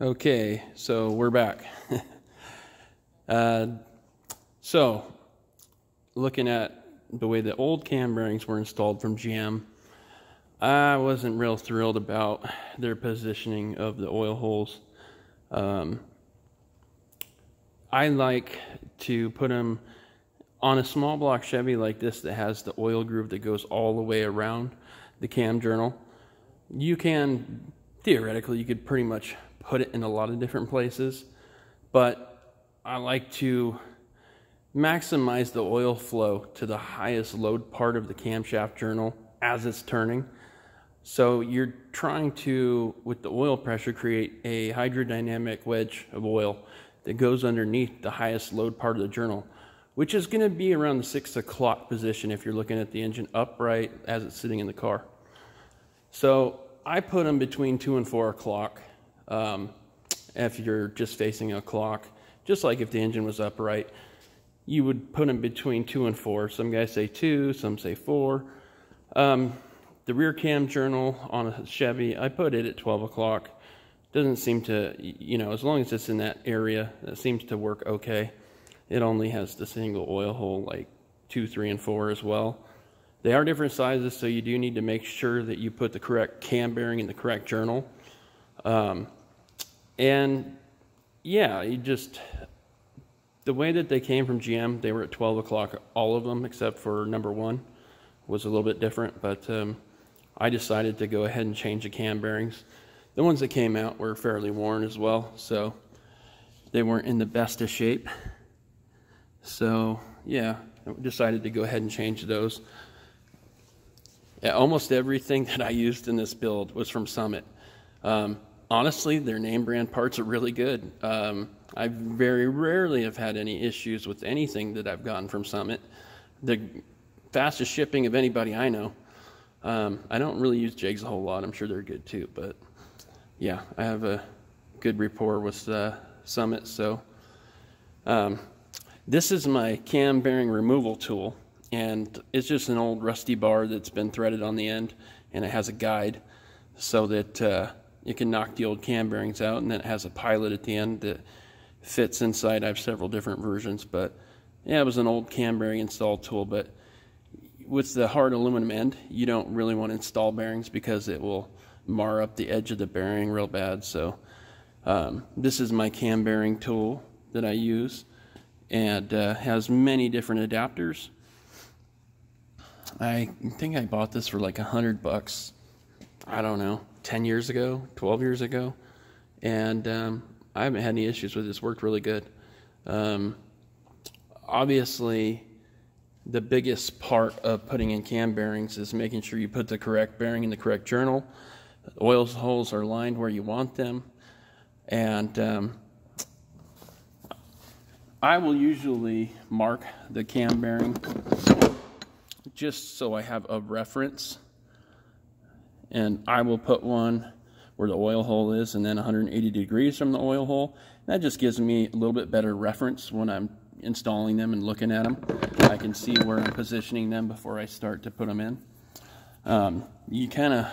Okay, so we're back. uh, so, looking at the way the old cam bearings were installed from GM, I wasn't real thrilled about their positioning of the oil holes. I like to put them on a small block Chevy like this that has the oil groove that goes all the way around the cam journal. You can, theoretically, you could pretty much put it in a lot of different places, but I like to maximize the oil flow to the highest load part of the camshaft journal as it's turning. So you're trying to, with the oil pressure, create a hydrodynamic wedge of oil that goes underneath the highest load part of the journal, which is going to be around the 6 o'clock position if you're looking at the engine upright as it's sitting in the car. So I put them between 2 and 4 o'clock if you're just facing a clock. Just like if the engine was upright, you would put them between 2 and 4. Some guys say 2, some say 4. The rear cam journal on a Chevy, I put it at 12 o'clock. Doesn't seem to, you know, as long as it's in that area, it seems to work okay. It only has the single oil hole, like 2, 3, and 4 as well. They are different sizes, so you do need to make sure that you put the correct cam bearing in the correct journal. And yeah, the way that they came from GM, they were at 12 o'clock, all of them, except for number 1 was a little bit different, but I decided to go ahead and change the cam bearings. The ones that came out were fairly worn as well, so they weren't in the best of shape. So yeah, I decided to go ahead and change those. Yeah, almost everything that I used in this build was from Summit. Honestly, their name brand parts are really good. I very rarely have had any issues with anything that I've gotten from Summit. The fastest shipping of anybody I know. I don't really use Jigs a whole lot. I'm sure they're good too, but yeah, I have a good rapport with Summit. So this is my cam bearing removal tool, and it's just an old rusty bar that's been threaded on the end, and it has a guide so that you can knock the old cam bearings out, and then it has a pilot at the end that fits inside. I have several different versions, but yeah, it was an old cam bearing install tool. But with the hard aluminum end, you don't really want to install bearings because it will mar up the edge of the bearing real bad. So this is my cam bearing tool that I use, and has many different adapters. I think I bought this for like $100, I don't know, 10 years ago, 12 years ago, and I haven't had any issues with it. It's worked really good. Obviously, the biggest part of putting in cam bearings is making sure you put the correct bearing in the correct journal. The oil holes are lined where you want them, and I will usually mark the cam bearing just so I have a reference, and I will put one where the oil hole is and then 180 degrees from the oil hole. That just gives me a little bit better reference when I'm installing them and looking at them. I can see where I'm positioning them before I start to put them in. You kind of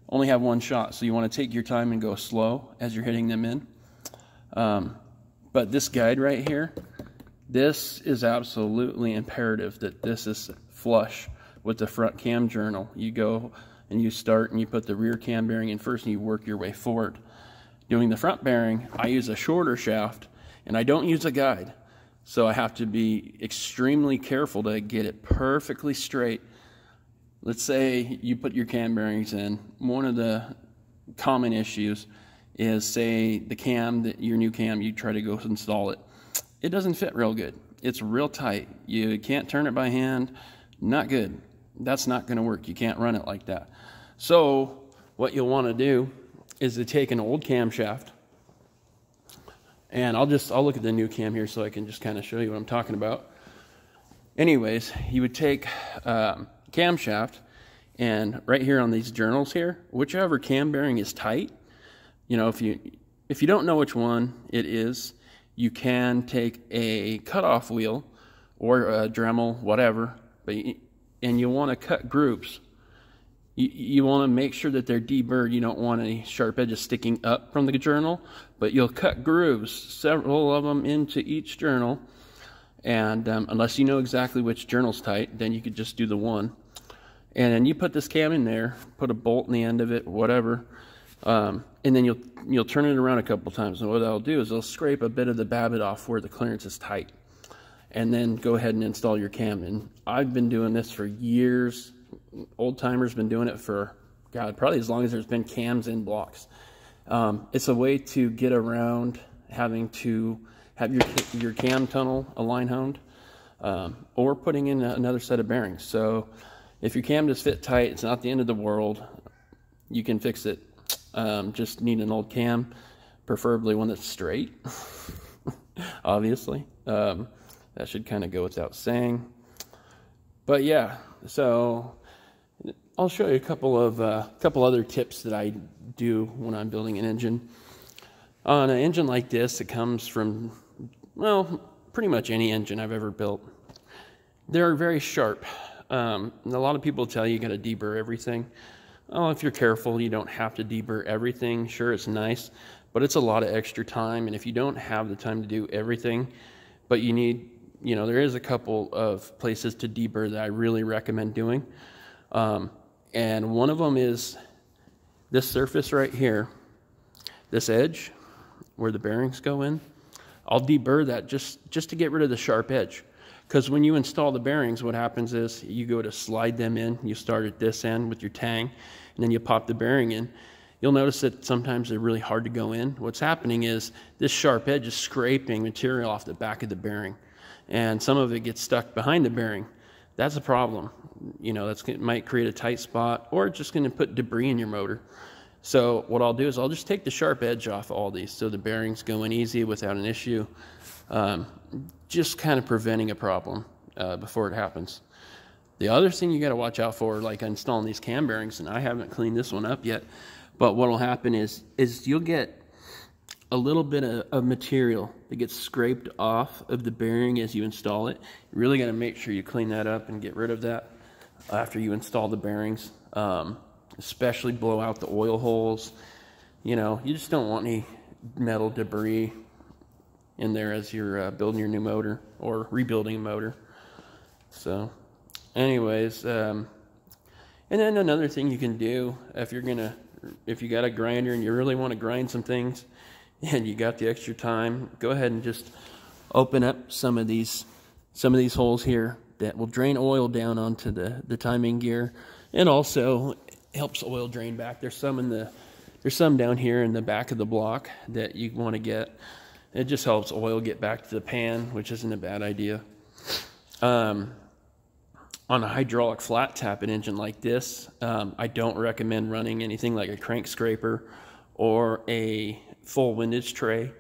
only have one shot, so you want to take your time and go slow as you're hitting them in. But this guide right here, this is absolutely imperative that this is flush with the front cam journal. You go and you start and you put the rear cam bearing in first and you work your way forward. Doing the front bearing, I use a shorter shaft and I don't use a guide. So I have to be extremely careful to get it perfectly straight. Let's say you put your cam bearings in. One of the common issues is, say, the cam, your new cam, you try to go install it. It doesn't fit real good. It's real tight. You can't turn it by hand. Not good. That's not going to work. You can't run it like that. So what you'll want to do is to take an old camshaft, and I'll look at the new cam here so I can just kind of show you what I'm talking about. Anyways, you would take camshaft, and right here on these journals here, whichever cam bearing is tight, you know, if you don't know which one it is, you can take a cutoff wheel or a Dremel, whatever, and you want to cut groups You want to make sure that they're deburred. You don't want any sharp edges sticking up from the journal, but you'll cut grooves, several of them, into each journal. And unless you know exactly which journal's tight, then you could just do the one. And then you put this cam in there, put a bolt in the end of it, whatever, and then you'll turn it around a couple times. And what that'll do is it'll scrape a bit of the babbitt off where the clearance is tight. And then go ahead and install your cam. And I've been doing this for years. Old timers been doing it for, God, probably as long as there's been cams in blocks. It's a way to get around having to have your cam tunnel align honed, or putting in another set of bearings. So if your cam does fit tight, it's not the end of the world. You can fix it. Just need an old cam, preferably one that's straight, obviously. That should kind of go without saying. But yeah, so I'll show you a couple other tips that I do when I'm building an engine. On an engine like this, it comes from, well, pretty much any engine I've ever built. They're very sharp. And a lot of people tell you got to deburr everything. Oh, if you're careful, you don't have to deburr everything. Sure, it's nice, but it's a lot of extra time. And if you don't have the time to do everything, but you need, there is a couple of places to deburr that I really recommend doing. And one of them is this surface right here, this edge where the bearings go in. I'll deburr that just to get rid of the sharp edge. Because when you install the bearings, what happens is you go to slide them in. You start at this end with your tang, and then you pop the bearing in. You'll notice that sometimes they're really hard to go in. What's happening is this sharp edge is scraping material off the back of the bearing, and some of it gets stuck behind the bearing. That's a problem. It might create a tight spot, or it's just going to put debris in your motor. So what I'll do is I'll just take the sharp edge off all these so the bearings go in easy without an issue. Just kind of preventing a problem before it happens. The other thing you got to watch out for, like installing these cam bearings, and I haven't cleaned this one up yet, but what will happen is you'll get a little bit of material that gets scraped off of the bearing as you install it. You really got to make sure you clean that up and get rid of that after you install the bearings. Especially blow out the oil holes. You just don't want any metal debris in there as you're building your new motor or rebuilding a motor. So anyways, and then another thing you can do if you got a grinder and you really want to grind some things and you got the extra time, go ahead and just open up some of these holes here that will drain oil down onto the timing gear, and also helps oil drain back. There's some down here in the back of the block that you want to get. It just helps oil get back to the pan, which isn't a bad idea. On a hydraulic flat tappet engine like this, I don't recommend running anything like a crank scraper or a full windage tray,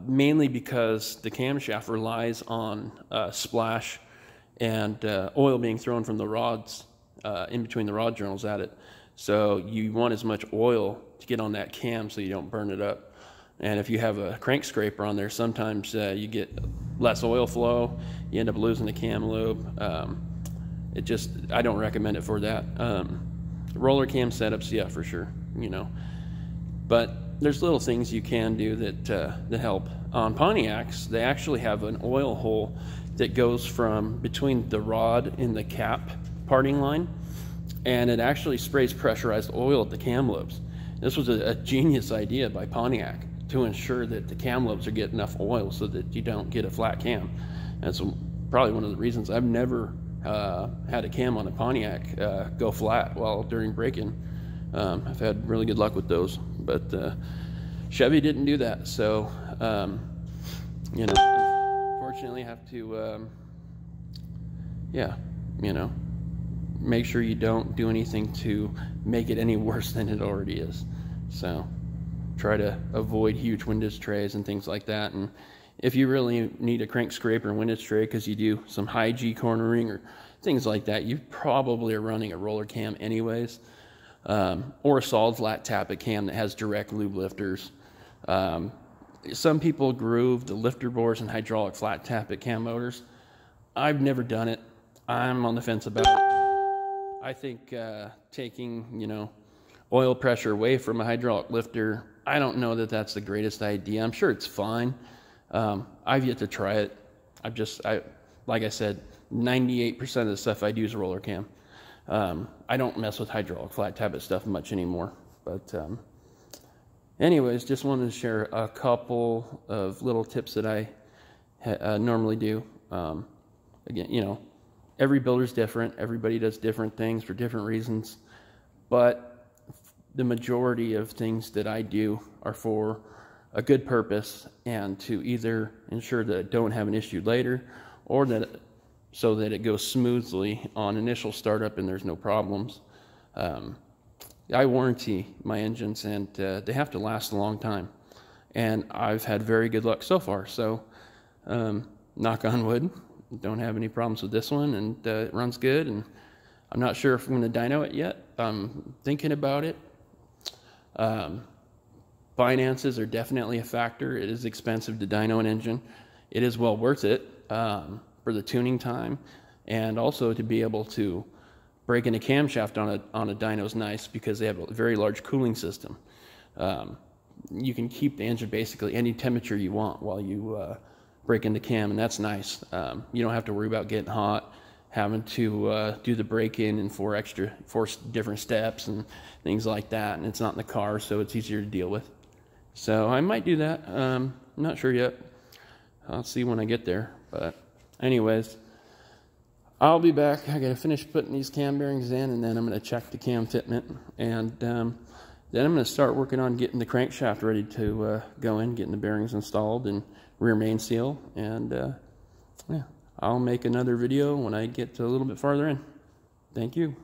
mainly because the camshaft relies on splash and oil being thrown from the rods in between the rod journals at it. So you want as much oil to get on that cam so you don't burn it up. And if you have a crank scraper on there, sometimes you get less oil flow. You end up losing the cam lube. I don't recommend it for that. Roller cam setups, yeah, for sure, But there's little things you can do that help. On Pontiacs, they actually have an oil hole that goes from between the rod and the cap parting line, and it actually sprays pressurized oil at the cam lobes. This was a genius idea by Pontiac to ensure that the cam lobes are getting enough oil so that you don't get a flat cam. That's probably one of the reasons I've never had a cam on a Pontiac go flat during braking. I've had really good luck with those, but Chevy didn't do that. So, unfortunately, have to, make sure you don't do anything to make it any worse than it already is. So try to avoid huge windage trays and things like that. And if you really need a crank scraper and windage tray because you do some high G cornering or things like that, you probably are running a roller cam anyways, or a solid flat tappet cam that has direct lube lifters. Some people groove the lifter bores and hydraulic flat tappet cam motors. I've never done it. I'm on the fence about it. I think taking, you know, oil pressure away from a hydraulic lifter, I don't know that that's the greatest idea. I'm sure it's fine. I've yet to try it. Like I said, 98% of the stuff I do is roller cam. I don't mess with hydraulic flat tappet stuff much anymore. But anyways, just wanted to share a couple of little tips that I normally do. Again, you know, every builder's different. Everybody does different things for different reasons. But the majority of things that I do are for a good purpose and to either ensure that I don't have an issue later, or that so that it goes smoothly on initial startup and there's no problems. I warranty my engines, and they have to last a long time. And I've had very good luck so far. So, knock on wood, don't have any problems with this one, and it runs good. And I'm not sure if I'm going to dyno it yet. I'm thinking about it. Finances are definitely a factor. It is expensive to dyno an engine. It is well worth it for the tuning time, and also to be able to break in a camshaft on a dyno is nice because they have a very large cooling system. You can keep the engine basically any temperature you want while you break into cam, and that's nice. You don't have to worry about getting hot, having to do the break-in in four different steps and things like that, and it's not in the car, so it's easier to deal with. So I might do that. I'm not sure yet. I'll see when I get there. But anyways, I'll be back. I gotta finish putting these cam bearings in, and then I'm gonna check the cam fitment, and then I'm gonna start working on getting the crankshaft ready to go in, getting the bearings installed and rear main seal, and yeah, I'll make another video when I get a little bit farther in. Thank you.